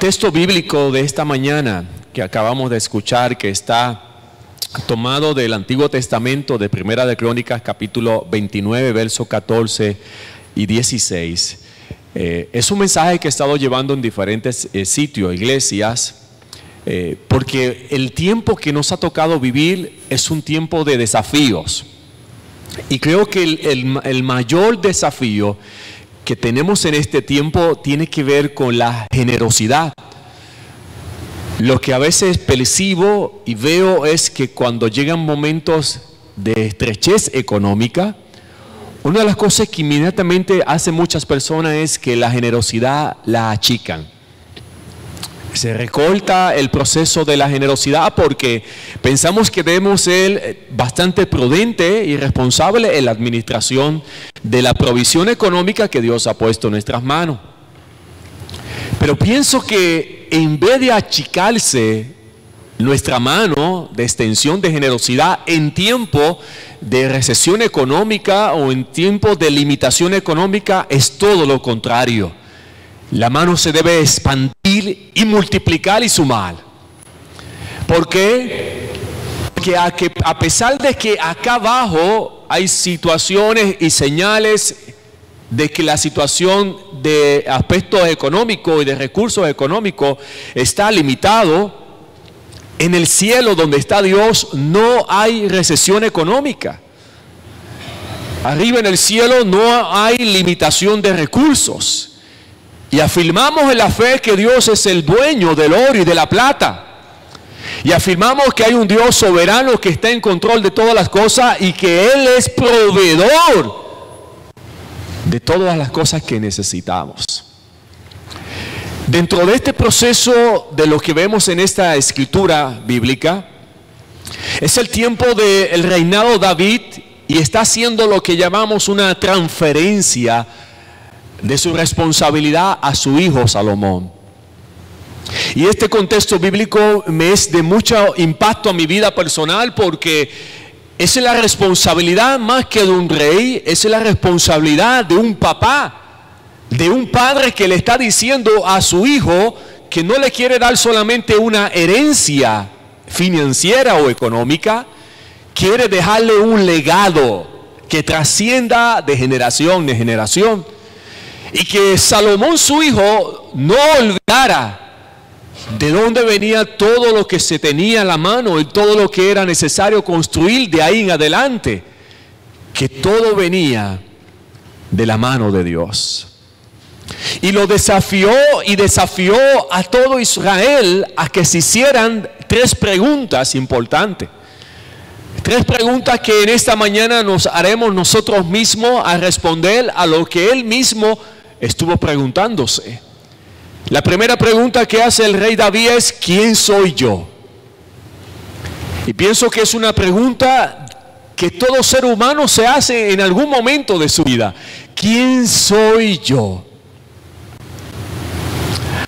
texto bíblico de esta mañana que acabamos de escuchar, que está tomado del Antiguo Testamento, de Primera de Crónicas, capítulo 29, versos 14 y 16. Es un mensaje que he estado llevando en diferentes sitios, iglesias, porque el tiempo que nos ha tocado vivir es un tiempo de desafíos. Y creo que el mayor desafío que tenemos en este tiempo tiene que ver con la generosidad. Lo que a veces percibo y veo es que cuando llegan momentos de estrechez económica, una de las cosas que inmediatamente hacen muchas personas es que la generosidad la achican. Se recorta el proceso de la generosidad porque pensamos que debemos ser bastante prudentes y responsables en la administración de la provisión económica que Dios ha puesto en nuestras manos. Pero pienso que en vez de achicarse nuestra mano de extensión de generosidad en tiempo de recesión económica o en tiempo de limitación económica, es todo lo contrario. La mano se debe expandir y multiplicar y sumar. ¿Por qué? Porque a pesar de que acá abajo hay situaciones y señales de que la situación de aspectos económicos y de recursos económicos está limitado, en el cielo donde está Dios no hay recesión económica. Arriba en el cielo no hay limitación de recursos. Y afirmamos en la fe que Dios es el dueño del oro y de la plata. Y afirmamos que hay un Dios soberano que está en control de todas las cosas y que Él es proveedor de todas las cosas que necesitamos. Dentro de este proceso de lo que vemos en esta escritura bíblica, es el tiempo del reinado de David y está haciendo lo que llamamos una transferencia de su responsabilidad a su hijo Salomón. Y este contexto bíblico me es de mucho impacto a mi vida personal porque es la responsabilidad más que de un rey, es la responsabilidad de un papá, de un padre que le está diciendo a su hijo que no le quiere dar solamente una herencia financiera o económica, quiere dejarle un legado que trascienda de generación en generación. Y que Salomón, su hijo, no olvidara de dónde venía todo lo que se tenía a la mano y todo lo que era necesario construir de ahí en adelante. Que todo venía de la mano de Dios. Y lo desafió y desafió a todo Israel a que se hicieran tres preguntas importantes. Tres preguntas que en esta mañana nos haremos nosotros mismos a responder a lo que él mismo estuvo preguntándose. La primera pregunta que hace el rey David es: ¿quién soy yo? Y pienso que es una pregunta que todo ser humano se hace en algún momento de su vida. ¿Quién soy yo?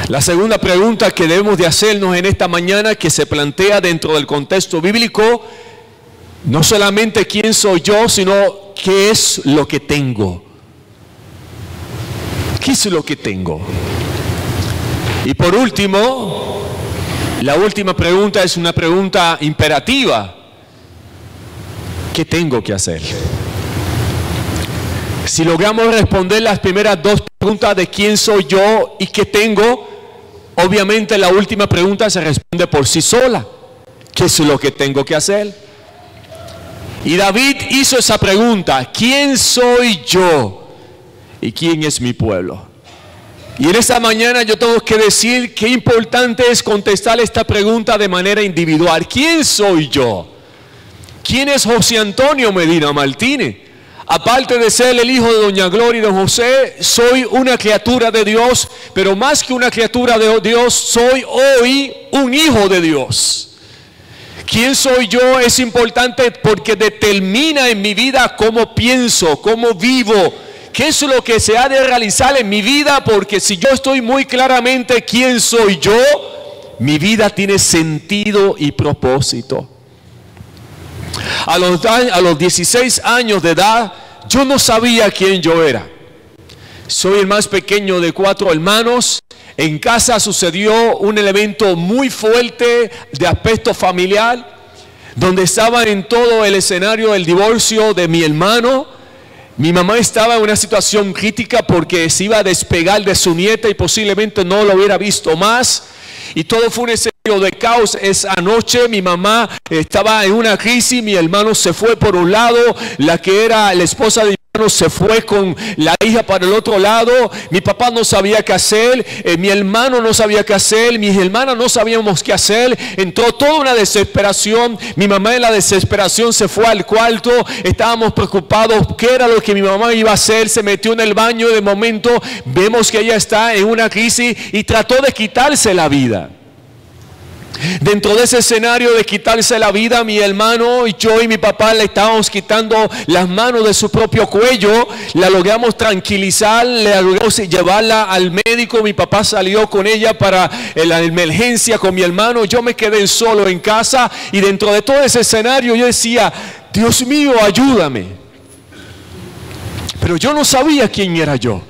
La segunda pregunta que debemos de hacernos en esta mañana, que se plantea dentro del contexto bíblico, no solamente quién soy yo, sino qué es lo que tengo. ¿Qué es lo que tengo? Y por último, la última pregunta es una pregunta imperativa. ¿Qué tengo que hacer? Si logramos responder las primeras dos preguntas de quién soy yo y qué tengo, obviamente la última pregunta se responde por sí sola. ¿Qué es lo que tengo que hacer? Y David hizo esa pregunta: ¿quién soy yo? ¿Y quién es mi pueblo? Y en esta mañana yo tengo que decir qué importante es contestar esta pregunta de manera individual. ¿Quién soy yo? ¿Quién es José Antonio Medina Martínez? Aparte de ser el hijo de doña Gloria y don José, soy una criatura de Dios, pero más que una criatura de Dios, soy hoy un hijo de Dios. ¿Quién soy yo? Es importante porque determina en mi vida cómo pienso, cómo vivo, qué es lo que se ha de realizar en mi vida, porque si yo estoy muy claramente quién soy yo, mi vida tiene sentido y propósito. A los 16 años de edad, yo no sabía quién yo era. Soy el más pequeño de 4 hermanos. en casa sucedió un elemento muy fuerte de aspecto familiar, donde estaba en todo el escenario el divorcio de mi hermano. Mi mamá estaba en una situación crítica porque se iba a despegar de su nieta y posiblemente no lo hubiera visto más. Y todo fue un escenario de caos. Esa noche mi mamá estaba en una crisis, mi hermano se fue por un lado, la que era la esposa de mi hermano se fue con la hija para el otro lado, mi papá no sabía qué hacer, mi hermano no sabía qué hacer, mis hermanas no sabíamos qué hacer. Entró toda una desesperación. Mi mamá en la desesperación se fue al cuarto, estábamos preocupados qué era lo que mi mamá iba a hacer. Se metió en el baño, de momento vemos que ella está en una crisis y trató de quitarse la vida. Dentro de ese escenario de quitarse la vida, mi hermano y yo y mi papá le estábamos quitando las manos de su propio cuello. La logramos tranquilizar, le logramos llevarla al médico. Mi papá salió con ella para la emergencia con mi hermano. Yo me quedé solo en casa y dentro de todo ese escenario yo decía, Dios mío, ayúdame. Pero yo no sabía quién era yo.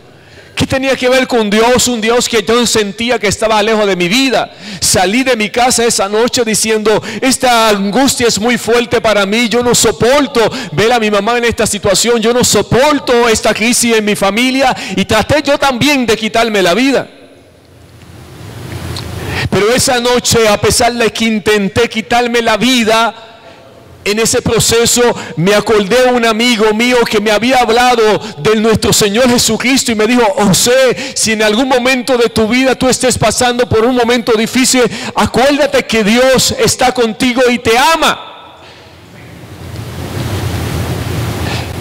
¿Qué tenía que ver con Dios? Un Dios que yo sentía que estaba lejos de mi vida. Salí de mi casa esa noche diciendo, esta angustia es muy fuerte para mí. Yo no soporto ver a mi mamá en esta situación. Yo no soporto esta crisis en mi familia. Y traté yo también de quitarme la vida. Pero esa noche, a pesar de que intenté quitarme la vida, en ese proceso me acordé de un amigo mío que me había hablado de nuestro Señor Jesucristo y me dijo, José, si en algún momento de tu vida tú estés pasando por un momento difícil, acuérdate que Dios está contigo y te ama.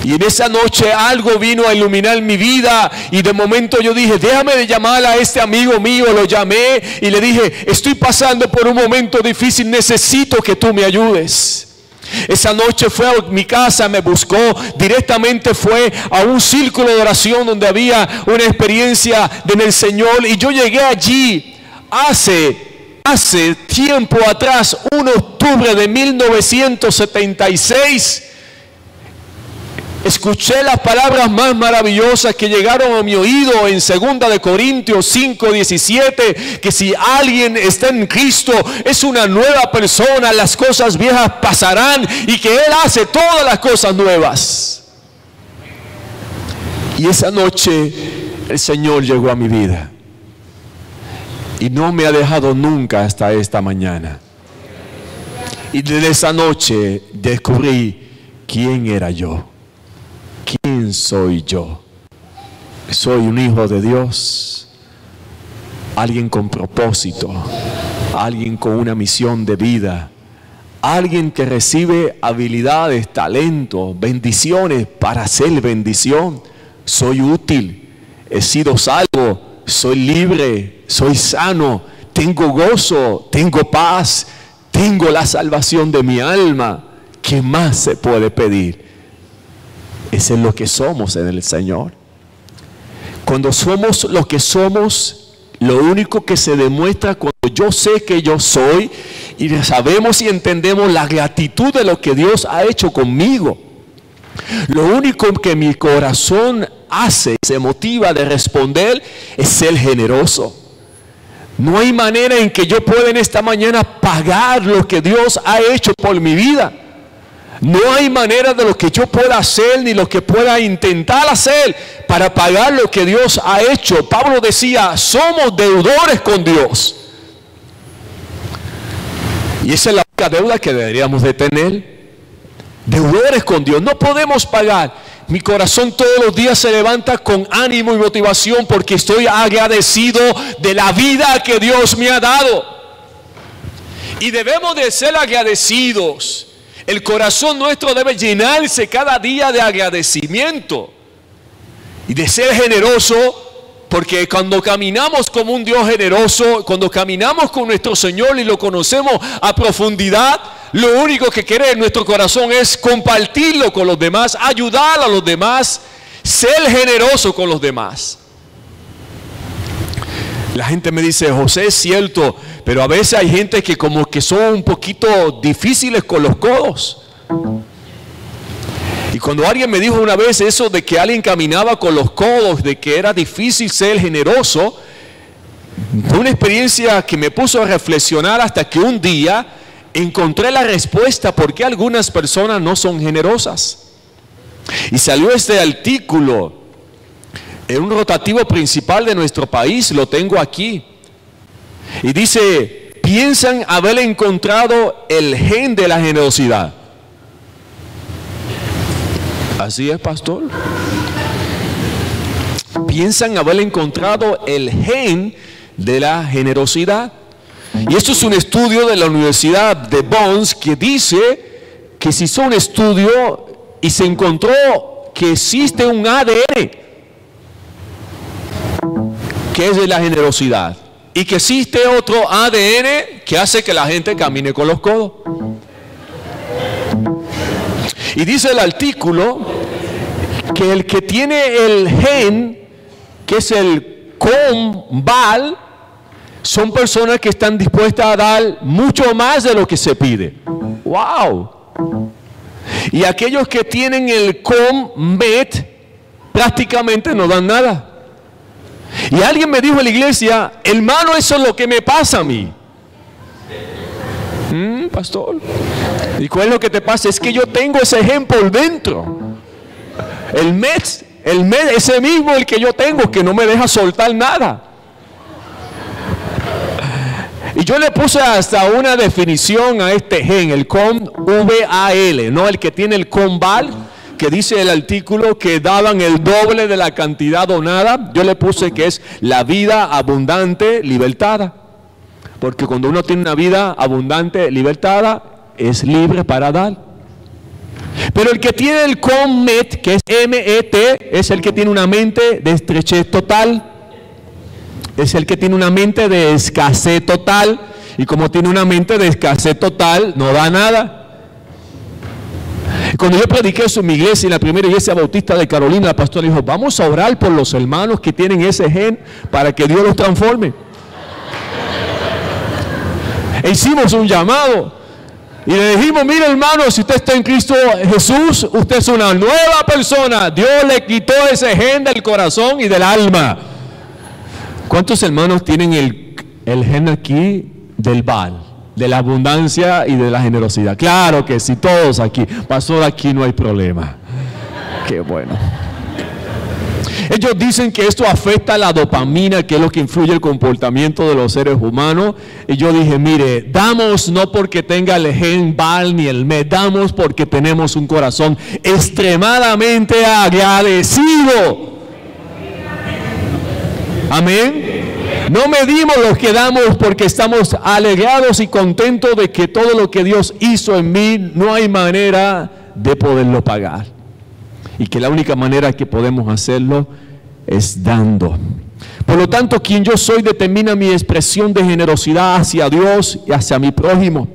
Y en esa noche algo vino a iluminar mi vida y de momento yo dije, déjame de llamar a este amigo mío. Lo llamé y le dije, estoy pasando por un momento difícil, necesito que tú me ayudes. Esa noche fue a mi casa, me buscó, directamente fue a un círculo de oración donde había una experiencia en el Señor. Y yo llegué allí hace tiempo atrás, 1 de octubre de 1976. Escuché las palabras más maravillosas que llegaron a mi oído en 2 de Corintios 5:17, que si alguien está en Cristo es una nueva persona, las cosas viejas pasarán y que Él hace todas las cosas nuevas. Y esa noche el Señor llegó a mi vida y no me ha dejado nunca hasta esta mañana. Y desde esa noche descubrí quién era yo. ¿Quién soy yo? Soy un hijo de Dios, alguien con propósito, alguien con una misión de vida, alguien que recibe habilidades, talentos, bendiciones para hacer bendición. Soy útil, he sido salvo, soy libre, soy sano, tengo gozo, tengo paz, tengo la salvación de mi alma. ¿Qué más se puede pedir? Eso es lo que somos en el Señor. Cuando somos lo que somos, lo único que se demuestra cuando yo sé que yo soy y sabemos y entendemos la gratitud de lo que Dios ha hecho conmigo. Lo único que mi corazón hace, se motiva de responder, es ser generoso. No hay manera en que yo pueda en esta mañana pagar lo que Dios ha hecho por mi vida. No hay manera de lo que yo pueda hacer ni lo que pueda intentar hacer para pagar lo que Dios ha hecho. Pablo decía, somos deudores con Dios. Y esa es la única deuda que deberíamos de tener. Deudores con Dios. No podemos pagar. Mi corazón todos los días se levanta con ánimo y motivación porque estoy agradecido de la vida que Dios me ha dado. Y debemos de ser agradecidos. El corazón nuestro debe llenarse cada día de agradecimiento y de ser generoso, porque cuando caminamos como un Dios generoso, cuando caminamos con nuestro Señor y lo conocemos a profundidad, lo único que quiere en nuestro corazón es compartirlo con los demás, ayudar a los demás, ser generoso con los demás. La gente me dice, José, es cierto, pero a veces hay gente que como que son un poquito difíciles con los codos. Y cuando alguien me dijo una vez eso de que alguien caminaba con los codos, de que era difícil ser generoso, Fue una experiencia que me puso a reflexionar hasta que un día encontré la respuesta por qué algunas personas no son generosas. Y salió este artículo en un rotativo principal de nuestro país, lo tengo aquí. Y dice, piensan haber encontrado el gen de la generosidad. Así es, pastor. Piensan haber encontrado el gen de la generosidad. Y esto es un estudio de la Universidad de Bonn que dice que se hizo un estudio y se encontró que existe un ADN que es de la generosidad y que existe otro ADN que hace que la gente camine con los codos. Y dice el artículo que el que tiene el gen, que es el COMBAL, son personas que están dispuestas a dar mucho más de lo que se pide. ¡Wow! Y aquellos que tienen el COMMET prácticamente no dan nada. Y alguien me dijo en la iglesia, hermano, eso es lo que me pasa a mí. Pastor, ¿y cuál es lo que te pasa? Es que yo tengo ese gen por dentro. El MET, ese mismo el que yo tengo, que no me deja soltar nada. Y yo le puse hasta una definición a este gen, el COMVAL, no el que tiene el COMBAL, que dice el artículo que daban el doble de la cantidad donada. Yo le puse que es la vida abundante, libertada. Porque cuando uno tiene una vida abundante, libertada, es libre para dar. Pero el que tiene el COMMET, que es M-E-T, es el que tiene una mente de estrechez total. Es el que tiene una mente de escasez total. Y como tiene una mente de escasez total, no da nada. Cuando yo prediqué eso en mi iglesia, en la primera iglesia bautista de Carolina, la pastora dijo, vamos a orar por los hermanos que tienen ese gen para que Dios los transforme. E hicimos un llamado y le dijimos, mire hermano, si usted está en Cristo Jesús, usted es una nueva persona. Dios le quitó ese gen del corazón y del alma. ¿Cuántos hermanos tienen el gen aquí del Baal, de la abundancia y de la generosidad? Claro que sí, todos aquí. Pastor, aquí no hay problema. Qué bueno. Ellos dicen que esto afecta a la dopamina, que es lo que influye el comportamiento de los seres humanos. Y yo dije, mire, damos no porque tenga el gen Baal ni el MET, damos porque tenemos un corazón extremadamente agradecido. Amén. No medimos lo que damos porque estamos alegrados y contentos de que todo lo que Dios hizo en mí no hay manera de poderlo pagar. Y que la única manera que podemos hacerlo es dando. Por lo tanto, quien yo soy determina mi expresión de generosidad hacia Dios y hacia mi prójimo.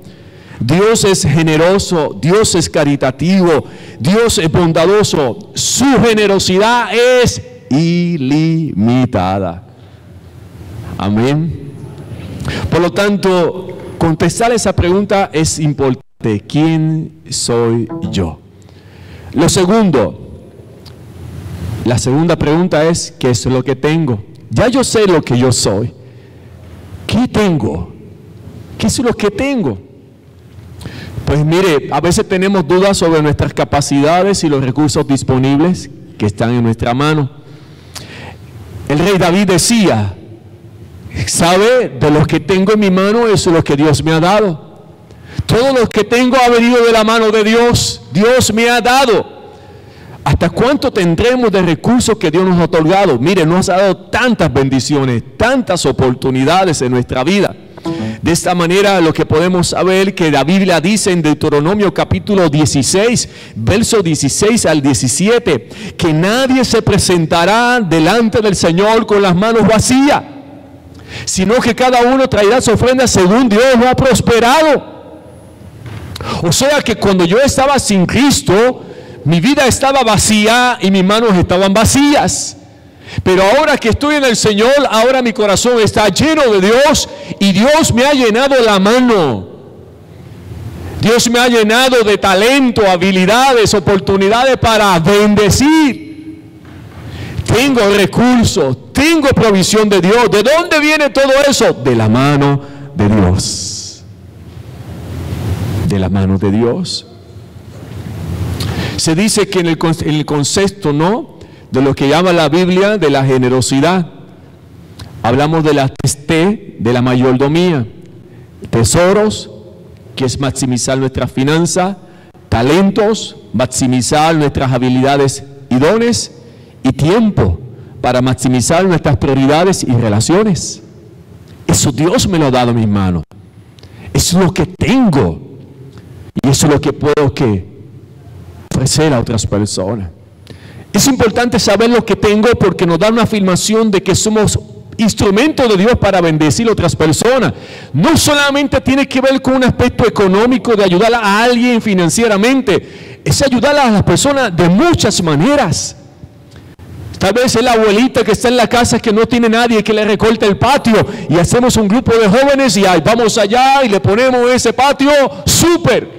Dios es generoso, Dios es caritativo, Dios es bondadoso. Su generosidad es ilimitada. Amén. Por lo tanto, contestar esa pregunta es importante. ¿Quién soy yo? La segunda pregunta es, ¿qué es lo que tengo? Ya yo sé lo que yo soy. ¿Qué tengo? ¿Qué es lo que tengo? Pues mire, a veces tenemos dudas sobre nuestras capacidades y los recursos disponibles que están en nuestra mano. El rey David decía, ¿sabe? De los que tengo en mi mano, eso es lo que Dios me ha dado. Todo lo que tengo ha venido de la mano de Dios. Dios me ha dado. ¿Hasta cuánto tendremos de recursos que Dios nos ha otorgado? Mire, nos ha dado tantas bendiciones, tantas oportunidades en nuestra vida. De esta manera lo que podemos saber que la Biblia dice en Deuteronomio capítulo 16, verso 16 al 17, que nadie se presentará delante del Señor con las manos vacías, sino que cada uno traerá su ofrenda según Dios lo ha prosperado. O sea que cuando yo estaba sin Cristo, mi vida estaba vacía y mis manos estaban vacías. Pero ahora que estoy en el Señor, ahora mi corazón está lleno de Dios y Dios me ha llenado la mano. Dios me ha llenado de talento, habilidades, oportunidades para bendecir. tengo recursos, tengo provisión de Dios. ¿De dónde viene todo eso? De la mano de Dios. De la mano de Dios. Se dice que en el concepto, ¿no?, de lo que llama la Biblia de la generosidad, hablamos de la T, de la mayordomía, tesoros, que es maximizar nuestras finanzas, talentos, maximizar nuestras habilidades y dones, y tiempo para maximizar nuestras prioridades y relaciones. Eso Dios me lo ha dado a mis manos. Eso es lo que tengo, y eso es lo que puedo ofrecer a otras personas. Es importante saber lo que tengo porque nos da una afirmación de que somos instrumentos de Dios para bendecir a otras personas. No solamente tiene que ver con un aspecto económico de ayudar a alguien financieramente, es ayudar a las personas de muchas maneras. Tal vez es la abuelita que está en la casa que no tiene nadie que le recorte el patio y hacemos un grupo de jóvenes y vamos allá y le ponemos ese patio súper.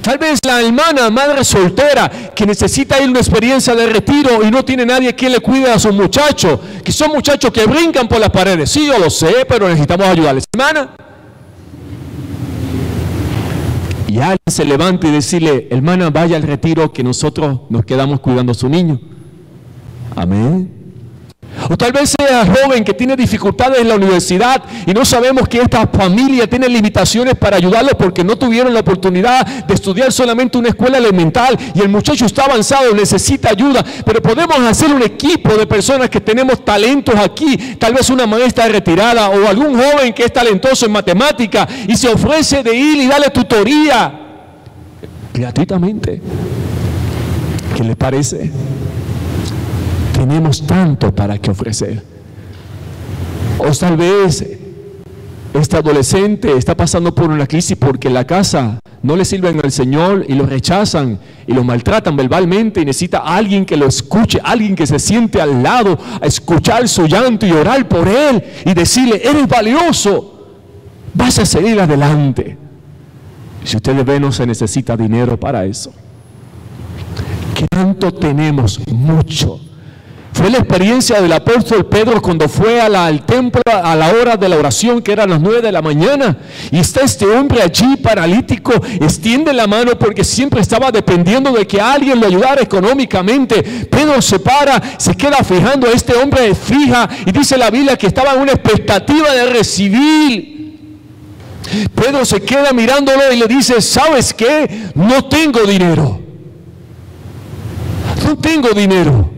Tal vez la hermana, madre soltera, que necesita ir a una experiencia de retiro y no tiene nadie que le cuide a sus muchachos, que son muchachos que brincan por las paredes. Sí, yo lo sé, pero necesitamos ayudarles. Hermana. Y alguien se levanta y decirle, hermana, vaya al retiro que nosotros nos quedamos cuidando a su niño. Amén. O tal vez sea joven que tiene dificultades en la universidad y no sabemos que esta familia tiene limitaciones para ayudarlo porque no tuvieron la oportunidad de estudiar solamente una escuela elemental y el muchacho está avanzado, necesita ayuda, pero podemos hacer un equipo de personas que tenemos talentos aquí, tal vez una maestra retirada o algún joven que es talentoso en matemática y se ofrece de ir y darle tutoría gratuitamente. ¿Qué le parece? Tenemos tanto para que ofrecer. O tal vez este adolescente está pasando por una crisis porque en la casa no le sirven al Señor y lo rechazan y lo maltratan verbalmente y necesita a alguien que lo escuche, alguien que se siente al lado a escuchar su llanto y orar por él y decirle, eres valioso, vas a seguir adelante. Si ustedes ven, no se necesita dinero para eso. ¿Qué tanto tenemos? Mucho. Fue la experiencia del apóstol Pedro cuando fue al templo a la hora de la oración, que eran las 9 de la mañana, y está este hombre allí paralítico, extiende la mano porque siempre estaba dependiendo de que alguien lo ayudara económicamente. Pedro se para, se queda fijando a este hombre, fija, y dice la Biblia que estaba en una expectativa de recibir. Pedro se queda mirándolo y le dice, ¿sabes qué? No tengo dinero. No tengo dinero.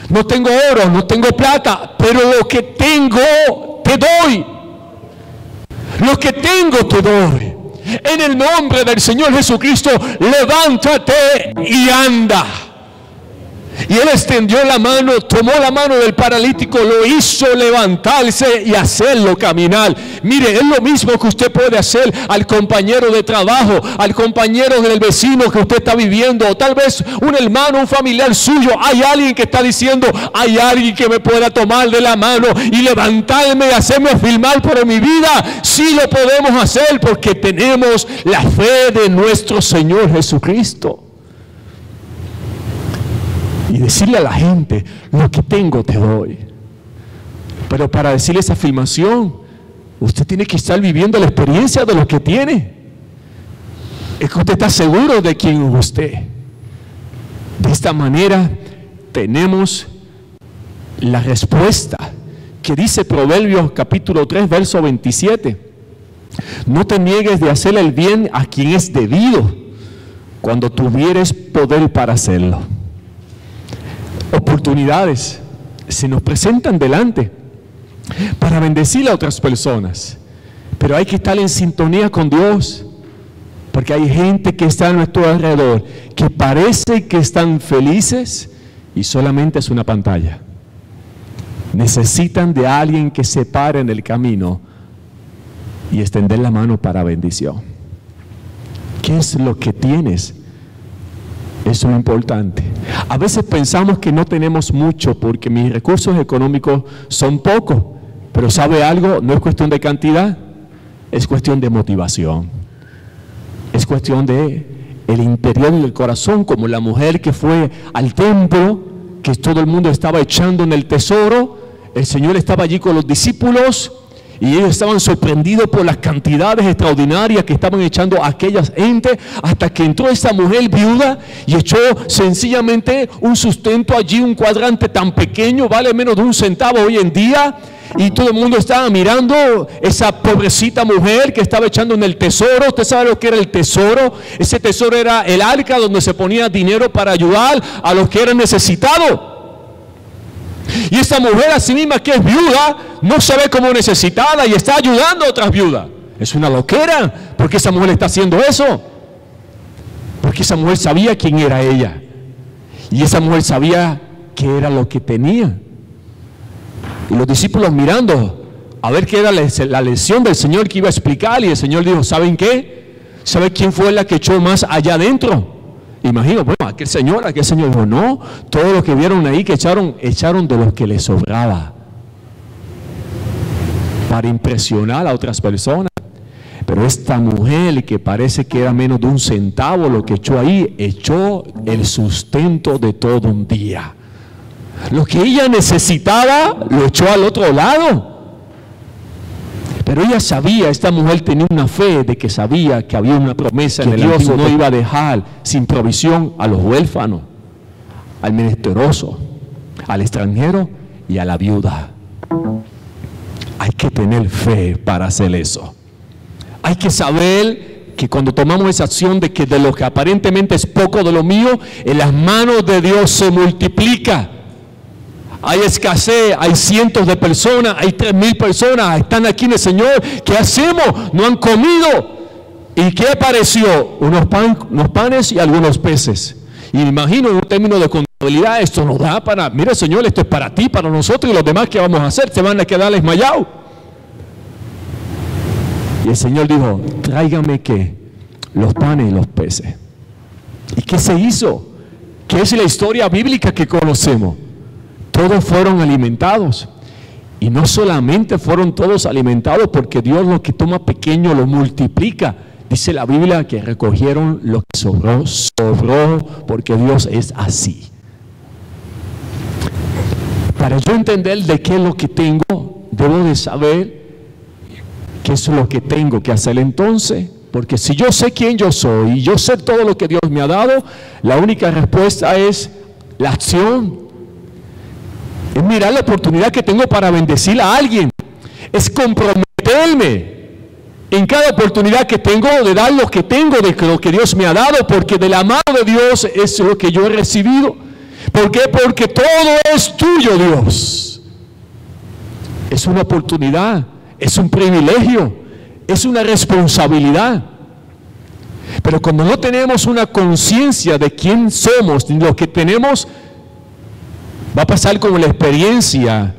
No tengo oro, no tengo plata, pero lo que tengo te doy. Lo que tengo te doy. En el nombre del Señor Jesucristo, levántate y anda. Y él extendió la mano, tomó la mano del paralítico, lo hizo levantarse y hacerlo caminar. Mire, es lo mismo que usted puede hacer al compañero de trabajo, al compañero del vecino que usted está viviendo, o tal vez un hermano, un familiar suyo. Hay alguien que está diciendo, hay alguien que me pueda tomar de la mano y levantarme y hacerme afirmar por mi vida. Sí lo podemos hacer porque tenemos la fe de nuestro Señor Jesucristo. Y decirle a la gente, lo que tengo te doy. Pero para decirle esa afirmación, usted tiene que estar viviendo la experiencia de lo que tiene. Es que usted está seguro de quién es usted. De esta manera tenemos la respuesta que dice Proverbios capítulo 3, verso 27. No te niegues de hacer el bien a quien es debido, cuando tuvieres poder para hacerlo. Oportunidades se nos presentan delante para bendecir a otras personas, pero hay que estar en sintonía con Dios, porque hay gente que está a nuestro alrededor que parece que están felices y solamente es una pantalla. Necesitan de alguien que se pare en el camino y extender la mano para bendición. ¿Qué es lo que tienes? Eso es lo importante. A veces pensamos que no tenemos mucho porque mis recursos económicos son pocos, pero ¿sabe algo? No es cuestión de cantidad, es cuestión de motivación. Es cuestión de el interior del corazón, como la mujer que fue al templo que todo el mundo estaba echando en el tesoro. El Señor estaba allí con los discípulos y ellos estaban sorprendidos por las cantidades extraordinarias que estaban echando aquellas gente, hasta que entró esta mujer viuda y echó sencillamente un sustento allí, un cuadrante tan pequeño, vale menos de un centavo hoy en día. Y todo el mundo estaba mirando esa pobrecita mujer que estaba echando en el tesoro. ¿Usted sabe lo que era el tesoro? Ese tesoro era el arca donde se ponía dinero para ayudar a los que eran necesitados. Y esta mujer, así misma que es viuda, no se ve como necesitada y está ayudando a otras viudas. Es una loquera. ¿Por qué esa mujer está haciendo eso? Porque esa mujer sabía quién era ella. Y esa mujer sabía qué era lo que tenía. Y los discípulos mirando a ver qué era la lección del Señor que iba a explicar. Y el Señor dijo, ¿saben qué? ¿Sabe quién fue la que echó más allá adentro? Imagino, bueno, aquel señor dijo, no, todo lo que vieron ahí que echaron de los que les sobraba para impresionar a otras personas. Pero esta mujer, que parece que era menos de un centavo lo que echó ahí, echó el sustento de todo un día. Lo que ella necesitaba lo echó al otro lado. Pero ella sabía, esta mujer tenía una fe de que sabía que había una promesa en el Dios no iba a dejar sin provisión a los huérfanos, al menesteroso, al extranjero y a la viuda. Hay que tener fe para hacer eso. Hay que saber que cuando tomamos esa acción de que de lo que aparentemente es poco de lo mío, en las manos de Dios se multiplica. Hay escasez, hay cientos de personas, hay 3,000 personas, están aquí en el Señor. ¿Qué hacemos? No han comido. ¿Y qué apareció? Unos panes y algunos peces. Y me imagino, en un término de contabilidad, esto nos da para, mire Señor, esto es para ti, para nosotros, y los demás, ¿qué vamos a hacer? Se van a quedar desmayados. Y el Señor dijo, tráigame ¿qué? Los panes y los peces. ¿Y qué se hizo? ¿Qué es la historia bíblica que conocemos? Todos fueron alimentados. Y no solamente fueron todos alimentados, porque Dios lo que toma pequeño lo multiplica. Dice la Biblia que recogieron lo que sobró, porque Dios es así. Para yo entender de qué es lo que tengo, debo de saber qué es lo que tengo que hacer entonces. Porque si yo sé quién yo soy y yo sé todo lo que Dios me ha dado, la única respuesta es la acción. Es mirar la oportunidad que tengo para bendecir a alguien. Es comprometerme en cada oportunidad que tengo de dar lo que tengo, de lo que Dios me ha dado, porque de la mano de Dios es lo que yo he recibido. ¿Por qué? Porque todo es tuyo, Dios. Es una oportunidad, es un privilegio, es una responsabilidad. Pero cuando no tenemos una conciencia de quién somos, de lo que tenemos, va a pasar como la experiencia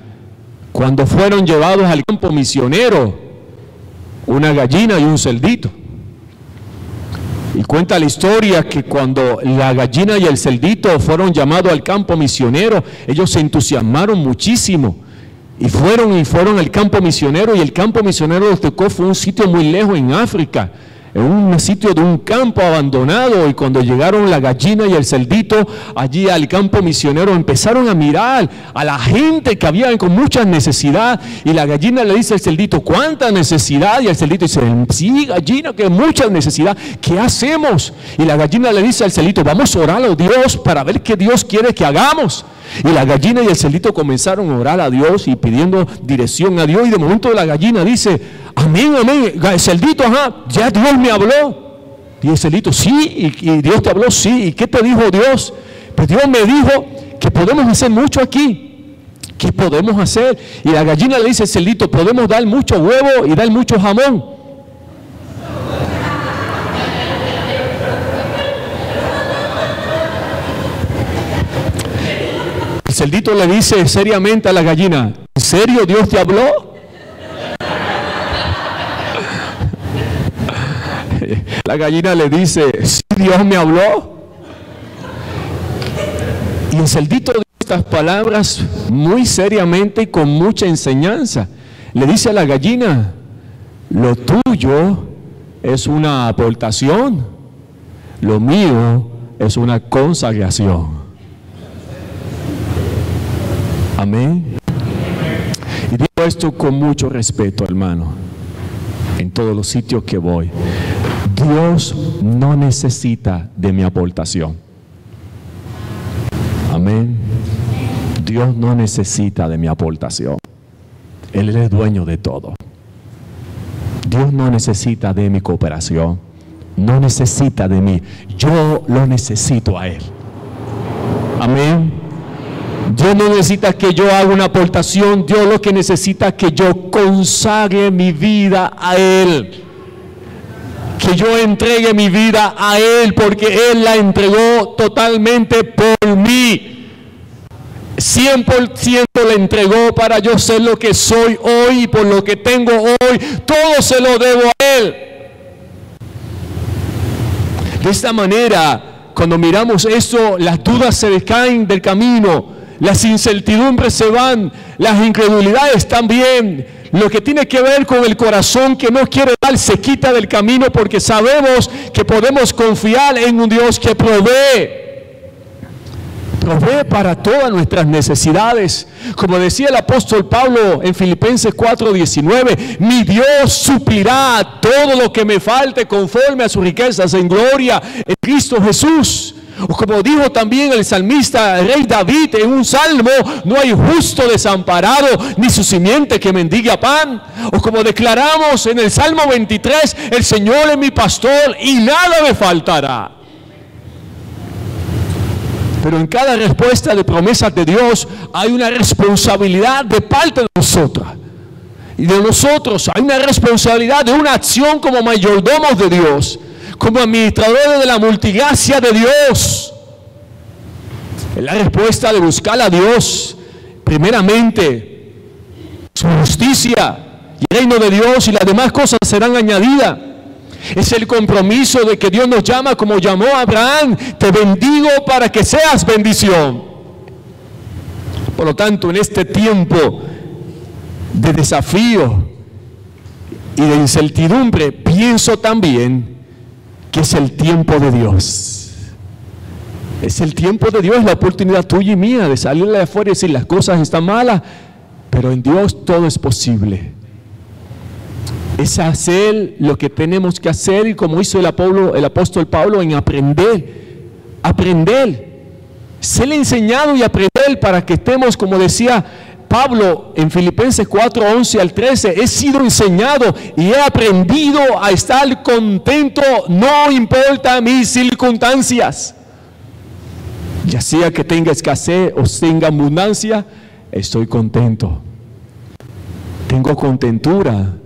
cuando fueron llevados al campo misionero, una gallina y un cerdito. Y cuenta la historia que cuando la gallina y el cerdito fueron llamados al campo misionero, ellos se entusiasmaron muchísimo. Y fueron al campo misionero, y el campo misionero los tocó, fue un sitio muy lejos en África, en un sitio de un campo abandonado. Y cuando llegaron la gallina y el cerdito allí al campo misionero, empezaron a mirar a la gente que había con mucha necesidad. Y la gallina le dice al cerdito, ¿cuánta necesidad? Y el cerdito dice, sí, gallina, que mucha necesidad, ¿qué hacemos? Y la gallina le dice al cerdito, vamos a orar a Dios para ver qué Dios quiere que hagamos. Y la gallina y el cerdito comenzaron a orar a Dios y pidiendo dirección a Dios. Y de momento la gallina dice, amén, amén. El cerdito, ajá, ya Dios me habló. Y el cerdito, sí, y Dios te habló, sí. ¿Y qué te dijo Dios? Pues Dios me dijo que podemos hacer mucho aquí. ¿Qué podemos hacer? Y la gallina le dice al cerdito, podemos dar mucho huevo y dar mucho jamón. El cerdito le dice seriamente a la gallina, ¿en serio Dios te habló? La gallina le dice, sí, Dios me habló. Y el cerdito dice estas palabras muy seriamente y con mucha enseñanza. Le dice a la gallina, lo tuyo es una aportación, lo mío es una consagración. Amén. Y digo esto con mucho respeto, hermano, en todos los sitios que voy. Dios no necesita de mi aportación. Amén. Dios no necesita de mi aportación. Él es dueño de todo. Dios no necesita de mi cooperación. No necesita de mí. Yo lo necesito a Él. Amén. Dios no necesita que yo haga una aportación. Dios lo que necesita es que yo consagre mi vida a Él. Que yo entregue mi vida a Él, porque Él la entregó totalmente por mí. 100% la entregó para yo ser lo que soy hoy y por lo que tengo hoy. Todo se lo debo a Él. De esta manera, cuando miramos esto, las dudas se descaen del camino. Las incertidumbres se van, las incredulidades también. Lo que tiene que ver con el corazón que no quiere dar se quita del camino, porque sabemos que podemos confiar en un Dios que provee. Provee para todas nuestras necesidades. Como decía el apóstol Pablo en Filipenses 4:19, mi Dios suplirá todo lo que me falte conforme a sus riquezas en gloria en Cristo Jesús. O como dijo también el salmista, el rey David en un salmo, no hay justo desamparado, ni su simiente que mendiga pan. O como declaramos en el Salmo 23, el Señor es mi pastor y nada me faltará. Pero en cada respuesta de promesas de Dios hay una responsabilidad de parte de nosotros. Y de nosotros hay una responsabilidad de una acción como mayordomos de Dios, como administradores de la multigracia de Dios. Es la respuesta de buscar a Dios, primeramente, su justicia y el reino de Dios, y las demás cosas serán añadidas. Es el compromiso de que Dios nos llama como llamó a Abraham: te bendigo para que seas bendición. Por lo tanto, en este tiempo de desafío y de incertidumbre, pienso también que es el tiempo de Dios. Es el tiempo de Dios, la oportunidad tuya y mía de salir de afuera y decir: las cosas están malas, pero en Dios todo es posible. Es hacer lo que tenemos que hacer, y como hizo el apóstol Pablo, en aprender, ser enseñado y aprender para que estemos, como decía Pablo en Filipenses 4:11 al 13, he sido enseñado y he aprendido a estar contento, no importa mis circunstancias. Ya sea que tenga escasez o tenga abundancia, estoy contento. Tengo contentura,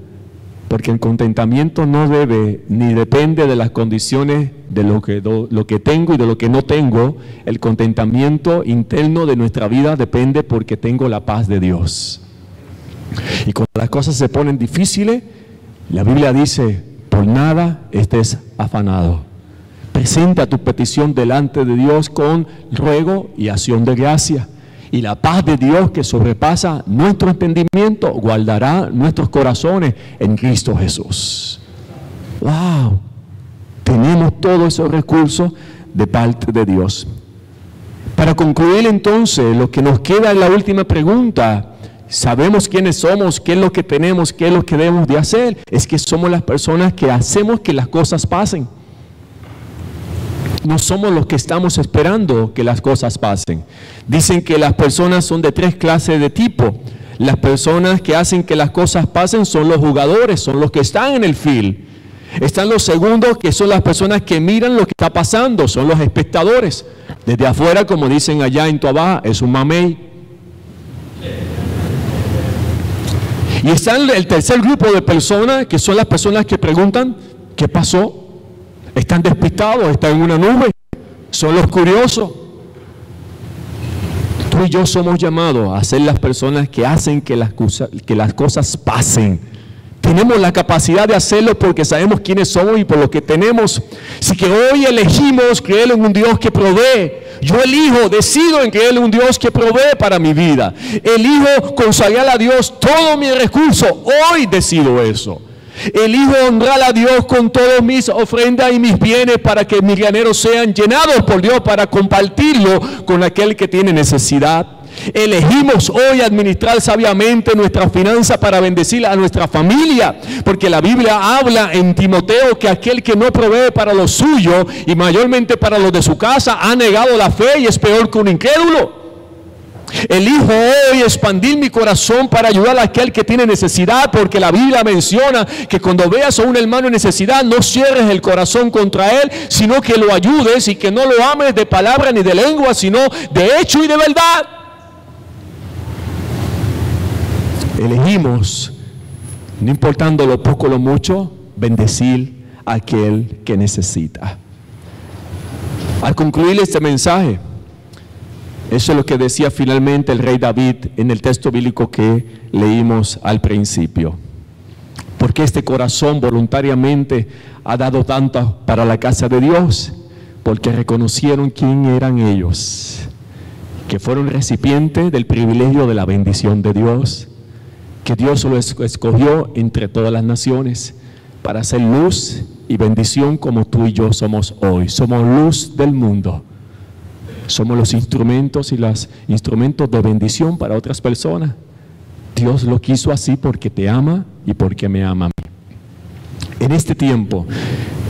porque el contentamiento no debe ni depende de las condiciones de lo que tengo y de lo que no tengo. El contentamiento interno de nuestra vida depende porque tengo la paz de Dios. Y cuando las cosas se ponen difíciles, la Biblia dice: por nada estés afanado. Presenta tu petición delante de Dios con ruego y acción de gracia. Y la paz de Dios, que sobrepasa nuestro entendimiento, guardará nuestros corazones en Cristo Jesús. ¡Wow! Tenemos todos esos recursos de parte de Dios. Para concluir entonces, lo que nos queda es la última pregunta. Sabemos quiénes somos, qué es lo que tenemos, qué es lo que debemos de hacer. Es que somos las personas que hacemos que las cosas pasen. No somos los que estamos esperando que las cosas pasen. Dicen que las personas son de 3 clases de tipo. Las personas que hacen que las cosas pasen son los jugadores, son los que están en el field. Están los segundos, que son las personas que miran lo que está pasando, son los espectadores. Desde afuera, como dicen allá en Toabá, es un mamey. Y está el tercer grupo de personas, que son las personas que preguntan: ¿qué pasó? Están despistados, están en una nube, son los curiosos. Tú y yo somos llamados a ser las personas que hacen que las cosas pasen. Tenemos la capacidad de hacerlo porque sabemos quiénes somos y por lo que tenemos. Así que hoy elegimos creer en un Dios que provee. Yo decido en creer en un Dios que provee para mi vida. Elijo consagrar a Dios todo mi recurso. Hoy decido eso. Elijo honrar a Dios con todas mis ofrendas y mis bienes para que mis graneros sean llenados por Dios, para compartirlo con aquel que tiene necesidad. Elegimos hoy administrar sabiamente nuestras finanzas para bendecir a nuestra familia, porque la Biblia habla en Timoteo que aquel que no provee para lo suyo y mayormente para los de su casa ha negado la fe y es peor que un incrédulo. Elijo hoy expandir mi corazón para ayudar a aquel que tiene necesidad, porque la Biblia menciona que cuando veas a un hermano en necesidad, no cierres el corazón contra él, sino que lo ayudes y que no lo ames de palabra ni de lengua, sino de hecho y de verdad. Elegimos, no importando lo poco o lo mucho, bendecir a aquel que necesita. Al concluir este mensaje, eso es lo que decía finalmente el rey David en el texto bíblico que leímos al principio. Porque este corazón voluntariamente ha dado tanto para la casa de Dios, porque reconocieron quién eran ellos, que fueron recipientes del privilegio de la bendición de Dios, que Dios los escogió entre todas las naciones para hacer luz y bendición como tú y yo somos hoy. Somos luz del mundo. Somos los instrumentos y los instrumentos de bendición para otras personas. Dios lo quiso así porque te ama y porque me ama a mí. En este tiempo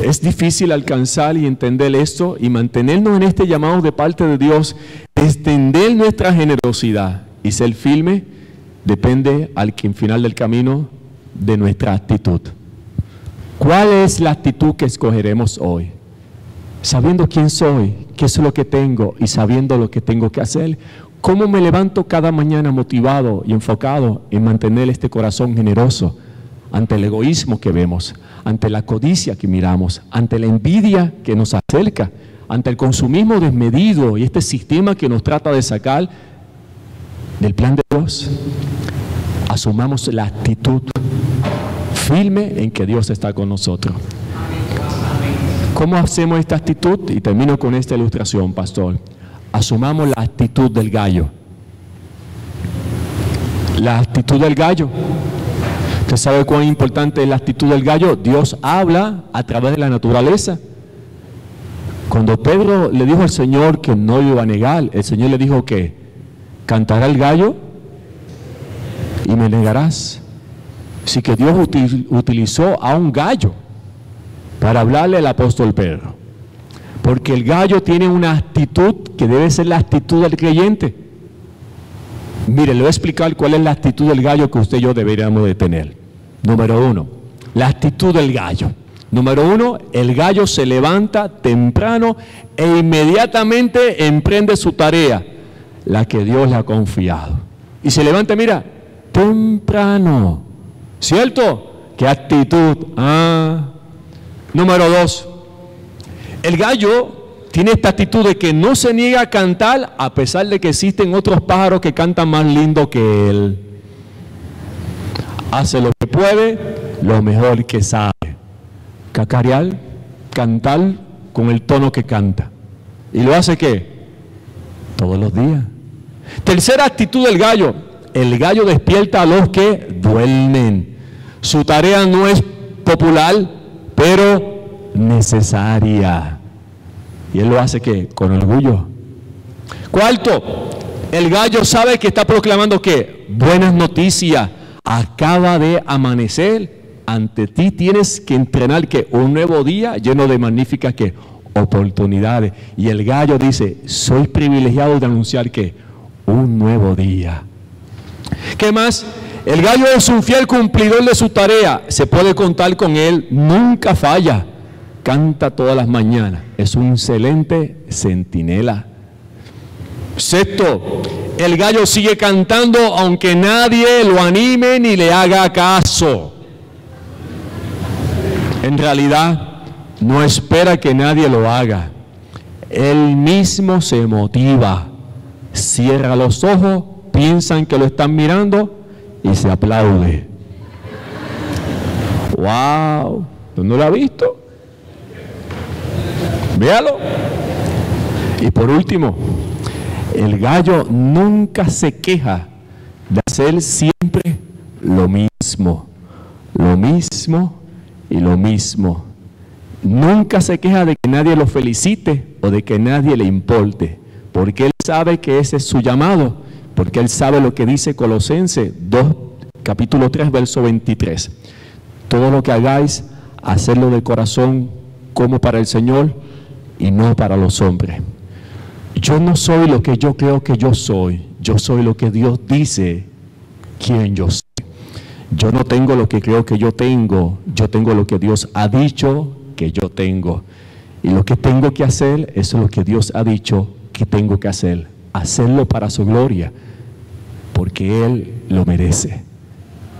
es difícil alcanzar y entender esto y mantenernos en este llamado de parte de Dios, extender nuestra generosidad y ser firme, depende al final del camino de nuestra actitud. ¿Cuál es la actitud que escogeremos hoy? Sabiendo quién soy, qué es lo que tengo y sabiendo lo que tengo que hacer, ¿cómo me levanto cada mañana motivado y enfocado en mantener este corazón generoso ante el egoísmo que vemos, ante la codicia que miramos, ante la envidia que nos acerca, ante el consumismo desmedido y este sistema que nos trata de sacar del plan de Dios? Asumamos la actitud firme en que Dios está con nosotros. ¿Cómo hacemos esta actitud? Y termino con esta ilustración, pastor. Asumamos la actitud del gallo. La actitud del gallo. ¿Usted sabe cuán importante es la actitud del gallo? Dios habla a través de la naturaleza. Cuando Pedro le dijo al Señor que no lo iba a negar, el Señor le dijo que cantará el gallo y me negarás. Así que Dios utilizó a un gallo para hablarle al apóstol Pedro, porque el gallo tiene una actitud que debe ser la actitud del creyente. Mire, le voy a explicar cuál es la actitud del gallo que usted y yo deberíamos de tener. Número uno, la actitud del gallo. Número uno, el gallo se levanta temprano e inmediatamente emprende su tarea, la que Dios le ha confiado. Y se levanta, mira, temprano. ¿Cierto? ¿Qué actitud? Número dos, el gallo tiene esta actitud de que no se niega a cantar a pesar de que existen otros pájaros que cantan más lindo que él. Hace lo que puede, lo mejor que sabe. Cacarear, cantar con el tono que canta. ¿Y lo hace qué? Todos los días. Tercera actitud del gallo. El gallo despierta a los que duermen. Su tarea no es popular, pero necesaria. Y él lo hace ¿qué? Con orgullo. Cuarto, el gallo sabe que está proclamando ¿qué? Buenas noticias. Acaba de amanecer. Ante ti tienes que entrenar ¿qué? Un nuevo día lleno de magníficas ¿qué? Oportunidades. Y el gallo dice, soy privilegiado de anunciar ¿qué? Un nuevo día. ¿Qué más? El gallo es un fiel cumplidor de su tarea. Se puede contar con él, nunca falla. Canta todas las mañanas. Es un excelente centinela. Sexto, el gallo sigue cantando aunque nadie lo anime ni le haga caso. En realidad, no espera que nadie lo haga. Él mismo se motiva. Cierra los ojos, piensan que lo están mirando y se aplaude. ¡Wow! ¿No lo ha visto? Véalo. Y por último, el gallo nunca se queja de hacer siempre lo mismo. Lo mismo y lo mismo. Nunca se queja de que nadie lo felicite o de que nadie le importe, porque él sabe que ese es su llamado, porque Él sabe lo que dice Colosenses 2, capítulo 3, verso 23. Todo lo que hagáis, hacedlo de corazón como para el Señor y no para los hombres. Yo no soy lo que yo creo que yo soy lo que Dios dice quién yo soy. Yo no tengo lo que creo que yo tengo lo que Dios ha dicho que yo tengo. Y lo que tengo que hacer, eso es lo que Dios ha dicho que tengo que hacer. Hacerlo para su gloria, porque Él lo merece.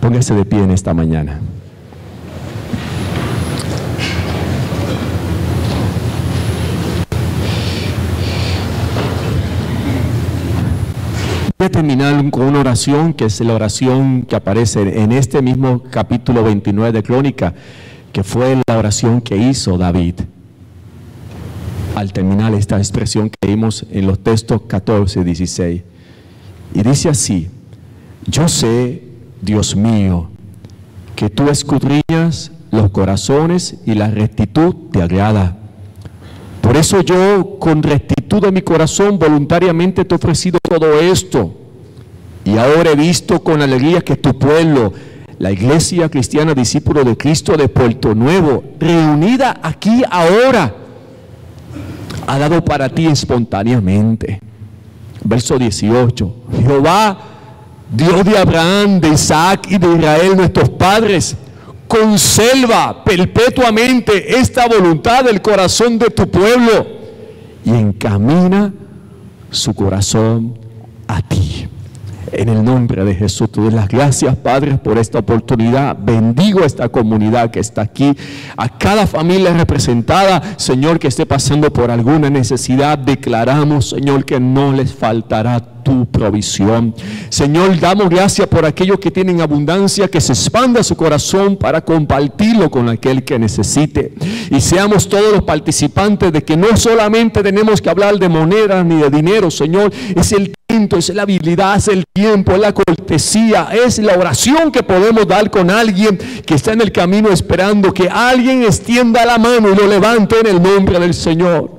Póngase de pie en esta mañana. Voy a terminar con una oración que es la oración que aparece en este mismo capítulo 29 de Crónica, que fue la oración que hizo David al terminar esta expresión que vimos en los textos 14 y 16. Y dice así: yo sé, Dios mío, que tú escudriñas los corazones y la rectitud te agrada. Por eso yo, con rectitud de mi corazón, voluntariamente te he ofrecido todo esto. Y ahora he visto con alegría que tu pueblo, la Iglesia Cristiana Discípulo de Cristo de Puerto Nuevo, reunida aquí ahora, ha dado para ti espontáneamente. Verso 18. Jehová, Dios de Abraham, de Isaac y de Israel, nuestros padres, conserva perpetuamente esta voluntad del corazón de tu pueblo y encamina su corazón a ti. En el nombre de Jesús, te doy las gracias, Padre, por esta oportunidad. Bendigo a esta comunidad que está aquí, a cada familia representada, Señor, que esté pasando por alguna necesidad. Declaramos, Señor, que no les faltará tu provisión. Señor, damos gracias por aquellos que tienen abundancia, que se expanda su corazón para compartirlo con aquel que necesite. Y seamos todos los participantes de que no solamente tenemos que hablar de monedas ni de dinero, Señor, es el es la habilidad, es el tiempo, es la cortesía, es la oración que podemos dar con alguien que está en el camino esperando que alguien extienda la mano y lo levante en el nombre del Señor.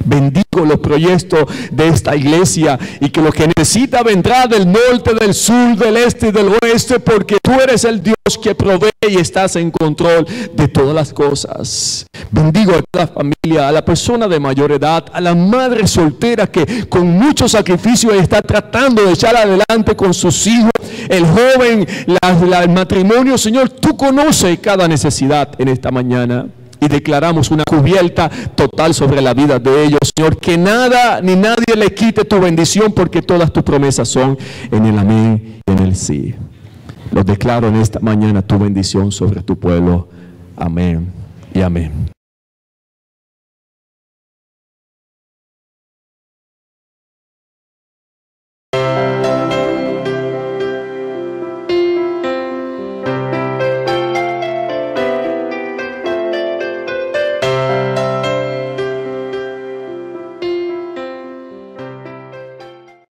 Bendigo los proyectos de esta iglesia y que lo que necesita vendrá del norte, del sur, del este y del oeste, porque tú eres el Dios que provee y estás en control de todas las cosas. Bendigo a cada familia, a la persona de mayor edad, a la madre soltera que con mucho sacrificio está tratando de echar adelante con sus hijos, el joven, el matrimonio. Señor, tú conoces cada necesidad en esta mañana. Y declaramos una cubierta total sobre la vida de ellos, Señor, que nada ni nadie le quite tu bendición, porque todas tus promesas son en el amén y en el sí. Los declaro en esta mañana tu bendición sobre tu pueblo. Amén y amén.